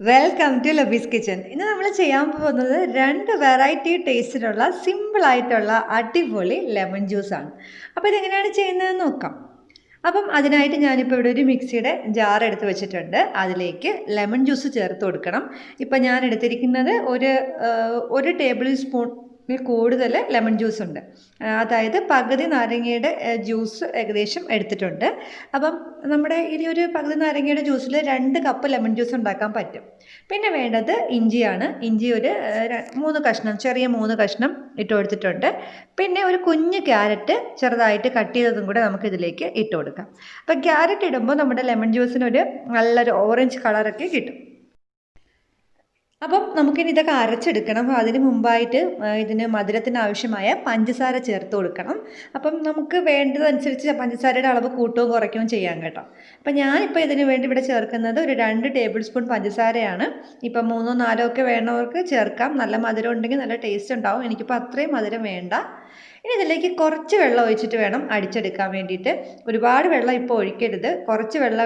Welcome to ലബീസ് kitchen. ഇന്ന് നമ്മൾ ചെയ്യാൻ പോകുന്നത് രണ്ട് വെറൈറ്റി ടേസ്റ്റിലുള്ള സിമ്പിളായിട്ടുള്ള അടിപൊളി ലെമൺ ജ്യൂസാണ്. അപ്പോൾ ഇതെങ്ങനെയാണ് ചെയ്യുന്നതെന്ന് നോക്കാം. അപ്പം അതിനായിട്ട് ഞാനിപ്പോൾ ഇവിടെ ഒരു മിക്സിയുടെ ജാർ എടുത്ത് വെച്ചിട്ടുണ്ട്. അതിലേക്ക് ലെമൺ ജ്യൂസ് ചേർത്ത് കൊടുക്കണം. ഇപ്പം ഞാൻ എടുത്തിരിക്കുന്നത് ഒരു ടേബിൾ സ്പൂൺ കൂടുതൽ ലെമൺ ജ്യൂസ് ഉണ്ട്. അതായത് പകുതി നാരങ്ങയുടെ ജ്യൂസ് ഏകദേശം എടുത്തിട്ടുണ്ട്. അപ്പം നമ്മുടെ ഈ ഒരു പകുതി നാരങ്ങയുടെ ജ്യൂസിൽ 2 കപ്പ് ലെമൺ ജ്യൂസ് ഉണ്ടാക്കാൻ പറ്റും. പിന്നെ വേണ്ടത് ഇഞ്ചിയാണ്. ഇഞ്ചി ഒരു 3 കഷ്ണം, ചെറിയ 3 കഷ്ണം ഇട്ട് കൊടുത്തിട്ടുണ്ട്. പിന്നെ ഒരു കുഞ്ഞ് ക്യാരറ്റ് ചെറുതായിട്ട് കട്ട് ചെയ്തതും കൂടെ നമുക്ക് ഇതിലേക്ക് ഇട്ട് കൊടുക്കാം. അപ്പം ക്യാരറ്റ് ഇടുമ്പോൾ നമ്മുടെ ലെമൺ ജ്യൂസിനൊരു നല്ലൊരു ഓറഞ്ച് കളറൊക്കെ കിട്ടും. അപ്പം നമുക്കിനി ഇതൊക്കെ അരച്ചെടുക്കണം. അപ്പോൾ അതിന് മുമ്പായിട്ട് ഇതിന് മധുരത്തിന് ആവശ്യമായ പഞ്ചസാര ചേർത്ത് കൊടുക്കണം. അപ്പം നമുക്ക് വേണ്ടതനുസരിച്ച് പഞ്ചസാരയുടെ അളവ് കൂട്ടുകയും കുറയ്ക്കുകയും ചെയ്യാം കേട്ടോ. അപ്പം ഞാനിപ്പോൾ ഇതിന് വേണ്ടി ഇവിടെ ചേർക്കുന്നത് ഒരു 2 ടേബിൾ സ്പൂൺ പഞ്ചസാരയാണ്. ഇപ്പം 3 4 ഒക്കെ വേണവർക്ക് ചേർക്കാം. നല്ല മധുരം ഉണ്ടെങ്കിൽ നല്ല ടേസ്റ്റ് ഉണ്ടാവും. എനിക്കിപ്പോൾ അത്രയും മധുരം വേണ്ട. ഇനി ഇതിലേക്ക് കുറച്ച് വെള്ളം ഒഴിച്ചിട്ട് വേണം അടിച്ചെടുക്കാൻ വേണ്ടിയിട്ട്. ഒരുപാട് വെള്ളം ഇപ്പോൾ ഒഴിക്കരുത്. കുറച്ച് വെള്ളം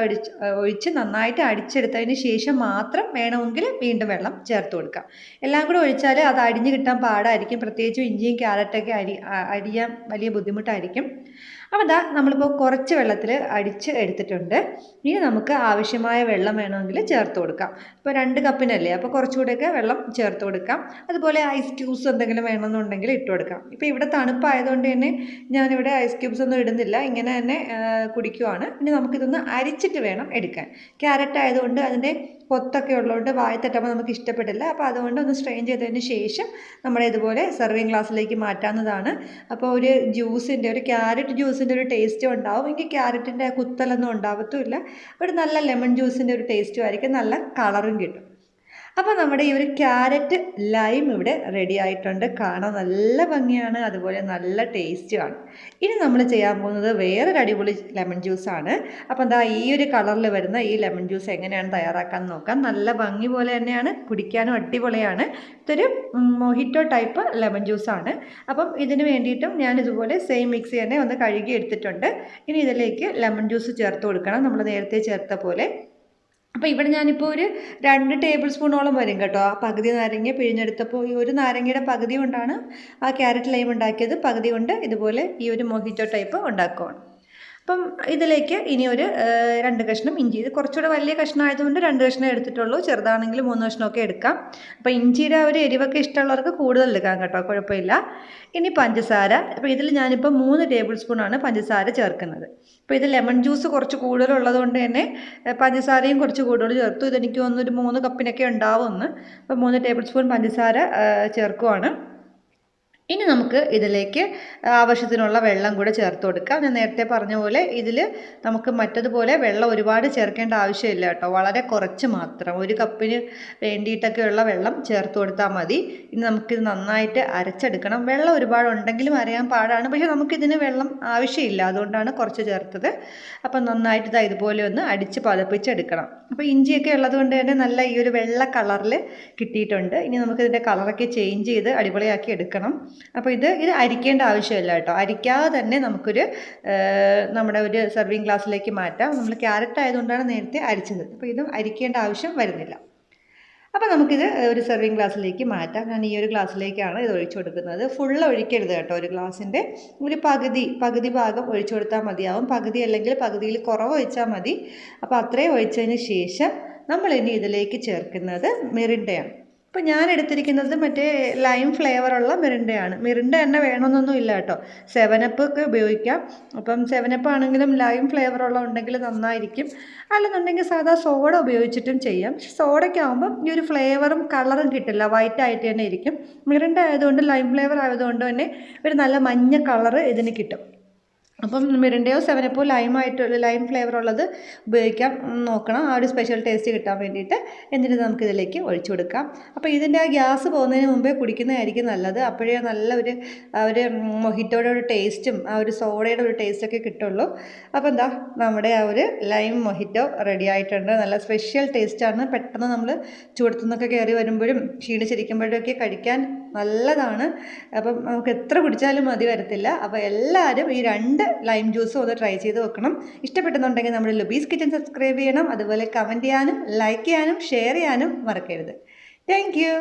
ഒഴിച്ച് നന്നായിട്ട് അടിച്ചെടുത്തതിന് ശേഷം മാത്രം വേണമെങ്കിൽ വീണ്ടും വെള്ളം ചേർത്ത് കൊടുക്കാം. എല്ലാം കൂടെ ഒഴിച്ചാൽ അത് അടിഞ്ഞ് കിട്ടാൻ പാടായിരിക്കും. പ്രത്യേകിച്ചും ഇഞ്ചിയും ക്യാരറ്റൊക്കെ അരിയാൻ വലിയ ബുദ്ധിമുട്ടായിരിക്കും. അപ്പോൾ ദാ നമ്മളിപ്പോൾ കുറച്ച് വെള്ളത്തിൽ അടിച്ച് എടുത്തിട്ടുണ്ട്. ഇനി നമുക്ക് ആവശ്യമായ വെള്ളം വേണമെങ്കിൽ ചേർത്ത് കൊടുക്കാം. ഇപ്പോൾ 2 കപ്പിനല്ലേ, അപ്പോൾ കുറച്ചുകൂടെയൊക്കെ വെള്ളം ചേർത്ത് കൊടുക്കാം. അതുപോലെ ഐസ് ക്യൂബ്സ് എന്തെങ്കിലും വേണമെന്നുണ്ടെങ്കിൽ ഇട്ട് കൊടുക്കാം. ഇപ്പോൾ ഇവിടെ തണുപ്പായതുകൊണ്ട് തന്നെ ഞാനിവിടെ ഐസ് ക്യൂബ്സ് ഒന്നും ഇടുന്നില്ല, ഇങ്ങനെ തന്നെ കുടിക്കുവാണ്. ഇനി നമുക്കിതൊന്ന് അരിച്ചിട്ട് വേണം എടുക്കാൻ. ക്യാരറ്റ് ആയതുകൊണ്ട് അതിൻ്റെ പൊത്തൊക്കെ ഉള്ളതുകൊണ്ട് വായി തട്ടുമ്പോൾ നമുക്ക് ഇഷ്ടപ്പെടില്ല. അപ്പോൾ അതുകൊണ്ട് ഒന്ന് സ്ട്രെയിൻ ചെയ്തതിന് ശേഷം നമ്മുടെ ഇതുപോലെ സെർവിങ് ഗ്ലാസ്സിലേക്ക് മാറ്റാവുന്നതാണ്. അപ്പോൾ ഒരു ക്യാരറ്റ് ജ്യൂസിൻ്റെ ഒരു ടേസ്റ്റും ഉണ്ടാവും. എനിക്ക് ക്യാരറ്റിൻ്റെ കുത്തലൊന്നും ഉണ്ടാവത്തുമില്ല. ഒരു നല്ല ലെമൺ ജ്യൂസിൻ്റെ ഒരു ടേസ്റ്റും ആയിരിക്കും, നല്ല കളറും കിട്ടും. അപ്പോൾ നമ്മുടെ ഈ ഒരു ക്യാരറ്റ് ലൈം ഇവിടെ റെഡി ആയിട്ടുണ്ട്. കാണാൻ നല്ല ഭംഗിയാണ്, അതുപോലെ നല്ല ടേസ്റ്റുമാണ്. ഇനി നമ്മൾ ചെയ്യാൻ പോകുന്നത് വേറൊരു അടിപൊളി ലെമൺ ജ്യൂസാണ്. അപ്പോൾ എന്താ ഈ ഒരു കളറിൽ വരുന്ന ഈ ലെമൺ ജ്യൂസ് എങ്ങനെയാണ് തയ്യാറാക്കാൻ നോക്കാം. നല്ല ഭംഗി പോലെ തന്നെയാണ്, കുടിക്കാനും അടിപൊളിയാണ്. ഇതൊരു മൊഹിറ്റോ ടൈപ്പ് ലെമൺ ജ്യൂസാണ്. അപ്പം ഇതിന് വേണ്ടിയിട്ടും ഞാൻ ഇതുപോലെ സെയിം മിക്സി തന്നെ ഒന്ന് കഴുകി എടുത്തിട്ടുണ്ട്. ഇനി ഇതിലേക്ക് ലെമൺ ജ്യൂസ് ചേർത്ത് കൊടുക്കണം, നമ്മൾ നേരത്തെ ചേർത്ത പോലെ. അപ്പോൾ ഇവിടെ ഞാനിപ്പോൾ ഒരു 2 ടേബിൾ സ്പൂണോളം വരും കേട്ടോ. ആ പകുതി നാരങ്ങ പിഴിഞ്ഞെടുത്തപ്പോൾ ഈ ഒരു നാരങ്ങയുടെ പകുതി കൊണ്ടാണ് ആ ക്യാരറ്റ് ലൈം ഉണ്ടാക്കിയത്. പകുതി കൊണ്ട് ഇതുപോലെ ഈ ഒരു മൊഹിറ്റോ ടൈപ്പ് ഉണ്ടാക്കുകയാണ്. അപ്പം ഇതിലേക്ക് ഇനി ഒരു 2 കഷ്ണം ഇഞ്ചി. ഇത് കുറച്ചുകൂടെ വലിയ കഷ്ണം ആയതുകൊണ്ട് 2 കഷ്ണം എടുത്തിട്ടുള്ളൂ. ചെറുതാണെങ്കിൽ 3 കഷ്ണമൊക്കെ എടുക്കാം. അപ്പോൾ ഇഞ്ചിയുടെ ഒരു എരിവൊക്കെ ഇഷ്ടമുള്ളവർക്ക് കൂടുതൽ എടുക്കാം കേട്ടോ, കുഴപ്പമില്ല. ഇനി പഞ്ചസാര. അപ്പോൾ ഇതിൽ ഞാനിപ്പോൾ 3 ടേബിൾ സ്പൂണാണ് പഞ്ചസാര ചേർക്കുന്നത്. അപ്പോൾ ഇത് ലെമൺ ജ്യൂസ് കുറച്ച് കൂടുതലുള്ളത് കൊണ്ട് തന്നെ പഞ്ചസാരയും കുറച്ച് കൂടുതൽ ചേർത്തു. ഇതെനിക്ക് തോന്നുന്നു ഒരു 3 കപ്പിനൊക്കെ ഉണ്ടാവുമെന്ന്. അപ്പോൾ 3 ടേബിൾ സ്പൂൺ പഞ്ചസാര ചേർക്കുവാണ്. ഇനി നമുക്ക് ഇതിലേക്ക് ആവശ്യത്തിനുള്ള വെള്ളം കൂടെ ചേർത്ത് കൊടുക്കാം. ഞാൻ നേരത്തെ പറഞ്ഞ പോലെ ഇതിൽ നമുക്ക് മറ്റതുപോലെ വെള്ളം ഒരുപാട് ചേർക്കേണ്ട ആവശ്യമില്ല കേട്ടോ, വളരെ കുറച്ച് മാത്രം. 1 കപ്പിന് വേണ്ടിയിട്ടൊക്കെയുള്ള വെള്ളം ചേർത്ത് കൊടുത്താൽ മതി. ഇനി നമുക്കിത് നന്നായിട്ട് അരച്ചെടുക്കണം. വെള്ളം ഒരുപാട് ഉണ്ടെങ്കിലും അരയാൻ പാടാണ്, പക്ഷേ നമുക്കിതിന് വെള്ളം ആവശ്യമില്ല, അതുകൊണ്ടാണ് കുറച്ച് ചേർത്തത്. അപ്പം നന്നായിട്ട് ഇതുപോലെ ഒന്ന് അടിച്ച് പതപ്പിച്ചെടുക്കണം. അപ്പോൾ ഇഞ്ചിയൊക്കെ ഉള്ളത് കൊണ്ട് തന്നെ നല്ല ഈ ഒരു വെള്ള കളറിൽ കിട്ടിയിട്ടുണ്ട്. ഇനി നമുക്കിതിൻ്റെ കളറൊക്കെ ചേഞ്ച് ചെയ്ത് അടിപൊളിയാക്കി എടുക്കണം. അപ്പോൾ ഇത് അരിക്കേണ്ട ആവശ്യമില്ല കേട്ടോ. അരിക്കാതെ തന്നെ നമ്മുടെ ഒരു സെർവിങ് ഗ്ലാസ്സിലേക്ക് മാറ്റാം. നമ്മൾ ക്യാരറ്റ് ആയതുകൊണ്ടാണ് നേരത്തെ അരിച്ചത്. അപ്പോൾ ഇതും അരിക്കേണ്ട ആവശ്യം വരുന്നില്ല. അപ്പോൾ നമുക്കിത് ഒരു സെർവിങ് ഗ്ലാസ്സിലേക്ക് മാറ്റാം. ഞാൻ ഈ ഒരു ഗ്ലാസ്സിലേക്കാണ് ഇത് ഒഴിച്ചു കൊടുക്കുന്നത്. ഫുള്ള് ഒഴിക്കരുത് കേട്ടോ. ഒരു ഗ്ലാസിൻ്റെ ഒരു പകുതി ഭാഗം ഒഴിച്ചു കൊടുത്താൽ മതിയാവും. പകുതി അല്ലെങ്കിൽ പകുതിയിൽ കുറവ് ഒഴിച്ചാൽ മതി. അപ്പോൾ അത്രയും ഒഴിച്ചതിന് ശേഷം നമ്മൾ ഇനി ഇതിലേക്ക് ചേർക്കുന്നത് മിറിണ്ടയാണ്. അപ്പോൾ ഞാൻ എടുത്തിരിക്കുന്നത് മറ്റേ ലൈം ഫ്ലേവറുള്ള മിറിണ്ടയാണ്. മിറിണ്ട തന്നെ വേണമെന്നൊന്നും ഇല്ല കേട്ടോ, 7up ഒക്കെ ഉപയോഗിക്കാം. അപ്പം 7up ആണെങ്കിലും ലൈം ഫ്ലേവറുള്ള ഉണ്ടെങ്കിൽ നന്നായിരിക്കും. അല്ലെന്നുണ്ടെങ്കിൽ സാധാ സോഡ ഉപയോഗിച്ചിട്ടും ചെയ്യാം. പക്ഷെ സോഡയ്ക്ക് ആകുമ്പം ഈ ഒരു ഫ്ലേവറും കളറും കിട്ടില്ല, വൈറ്റ് ആയിട്ട് തന്നെ ഇരിക്കും. മിറിണ്ട ആയതുകൊണ്ട് ലൈം ഫ്ലേവർ ആയതുകൊണ്ട് തന്നെ ഒരു നല്ല മഞ്ഞ കളറ് ഇതിന് കിട്ടും. അപ്പം മിറിണ്ടയോ 7up ലൈം ഫ്ലേവർ ഉള്ളത് ഉപയോഗിക്കാൻ നോക്കണം, ആ ഒരു സ്പെഷ്യൽ ടേസ്റ്റ് കിട്ടാൻ വേണ്ടിയിട്ട്. എന്നിട്ട് നമുക്കിതിലേക്ക് ഒഴിച്ചു കൊടുക്കാം. അപ്പോൾ ഇതിൻ്റെ ആ ഗ്യാസ് പോകുന്നതിന് മുമ്പേ കുടിക്കുന്നതായിരിക്കും നല്ലത്. അപ്പോഴേ നല്ല ഒരു മൊഹിറ്റോയുടെ ഒരു ടേസ്റ്റും ആ ഒരു സോഡയുടെ ഒരു ടേസ്റ്റൊക്കെ കിട്ടുള്ളൂ. അപ്പോൾ എന്താ നമ്മുടെ ആ ഒരു ലൈം മൊഹിറ്റോ റെഡി ആയിട്ടുണ്ട്. നല്ല സ്പെഷ്യൽ ടേസ്റ്റാണ്. പെട്ടെന്ന് നമ്മൾ ചൂടത്തുനിന്നൊക്കെ കയറി വരുമ്പോഴും ക്ഷീണിച്ചിരിക്കുമ്പോഴൊക്കെ കഴിക്കാൻ നല്ലതാണ്. അപ്പം നമുക്ക് എത്ര കുടിച്ചാലും മതി വരത്തില്ല. അപ്പോൾ എല്ലാവരും ഈ 2 ലൈം ജ്യൂസും ഒന്ന് ട്രൈ ചെയ്ത് നോക്കണം. ഇഷ്ടപ്പെടുന്നുണ്ടെങ്കിൽ നമ്മുടെ ലുബീസ് കിച്ചൻ സബ്സ്ക്രൈബ് ചെയ്യണം. അതുപോലെ കമൻറ്റ് ചെയ്യാനും ലൈക്ക് ചെയ്യാനും ഷെയർ ചെയ്യാനും മറക്കരുത്. Thank you.